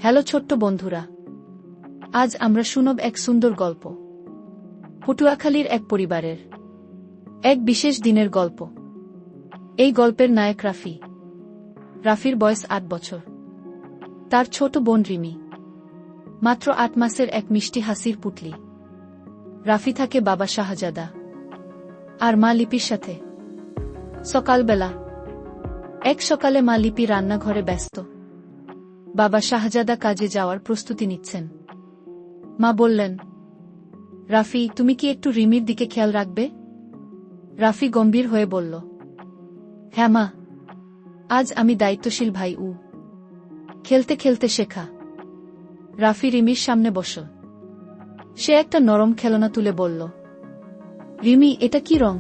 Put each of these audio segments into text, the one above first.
Hello ছোট্ট বন্ধুরা, আজ আমরা শুনব এক সুন্দর গল্প। পটুয়াখালীর এক পরিবারের এক বিশেষ দিনের গল্প। এই গল্পের নায়ক রাফি। রাফির বয়স ৮ বছর। তার ছোট বোন রিমি মাত্র ৮ মাসের এক মিষ্টি হাসির পুটলি। রাফি থাকে বাবা শাহজাদা আর মা লিপির সাথে। সকালবেলা এক সকালে মা লিপি রান্নাঘরে ব্যস্ত, বাবা শাহজাদা কাজে যাওয়ার প্রস্তুতি নিচ্ছেন। মা বললেন, রাফি, তুমি কি একটু রিমির দিকে খেয়াল রাখবে? রাফি গম্ভীর হয়ে বলল, হ্যাঁ মা, আজ আমি দায়িত্বশীল ভাই। খেলতে খেলতে শেখা। রাফি রিমির সামনে বসল। সে একটা নরম খেলনা তুলে বলল, রিমি, এটা কি রং?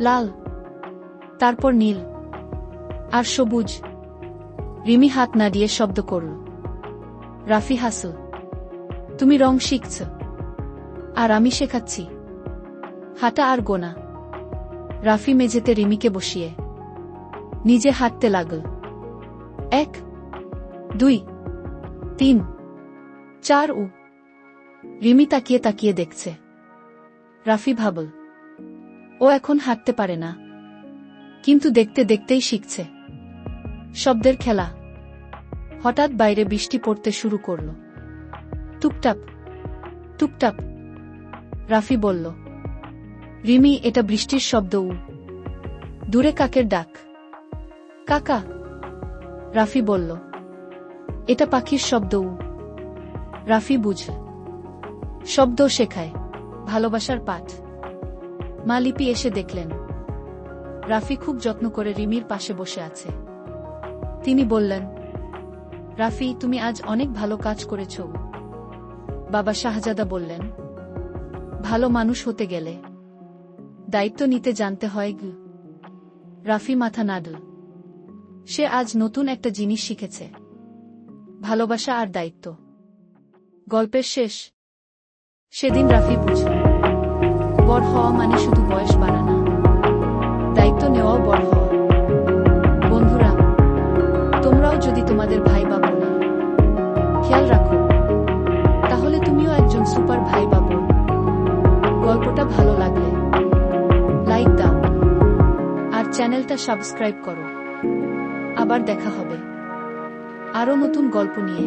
লাল, তারপর নীল, আর সবুজ। রিমি হাত নাড়িয়ে শব্দ করল। রাফি হাসল। তুমি রং শিখছ আর আমি শেখাচ্ছি হাঁটা আর গোনা। রাফি মেঝেতে রিমিকে বসিয়ে নিজে হাঁটতে লাগল। ১, ২, ৩, ৪। রিমি তাকিয়ে তাকিয়ে দেখছে। রাফি ভাবল, ও এখন হাঁটতে পারে না, কিন্তু দেখতে দেখতেই শিখছে। শব্দের খেলা। হঠাৎ বাইরে বৃষ্টি পড়তে শুরু করল। টুপটাপ টুপটাপ। রাফি বলল, রিমি, এটা বৃষ্টির শব্দ। দূরে কাকের ডাক। কাকা। রাফি বলল, এটা পাখির শব্দ। রাফি বুঝল, শব্দ শেখায় ভালোবাসার পাঠ। মা লিপি এসে দেখলেন রাফি খুব যত্ন করে রিমির পাশে বসে আছে। তিনি বললেন, রাফি, তুমি আজ অনেক ভালো কাজ করেছ। বাবা শাহজাদা বললেন, ভালো মানুষ হতে গেলে দায়িত্ব নিতে জানতে হয়। রাফি মাথা নাড়ল। সে আজ নতুন একটা জিনিস শিখেছে, ভালোবাসা আর দায়িত্ব। গল্পের শেষ। সেদিন রাফি বুঝল, বড় হওয়া মানে শুধু বয়স বাড়া না, দায়িত্ব নেওয়াও বড় হওয়া। বন্ধুরা, তোমরাও যদি তোমাদের ভাই বা বোনের খেয়াল রাখো, তাহলে তুমিও একজন সুপার ভাই বা বোন। গল্পটা ভালো লাগলে লাইক দাও আর চ্যানেলটা সাবস্ক্রাইব করো। আবার দেখা হবে আরো নতুন গল্প নিয়ে।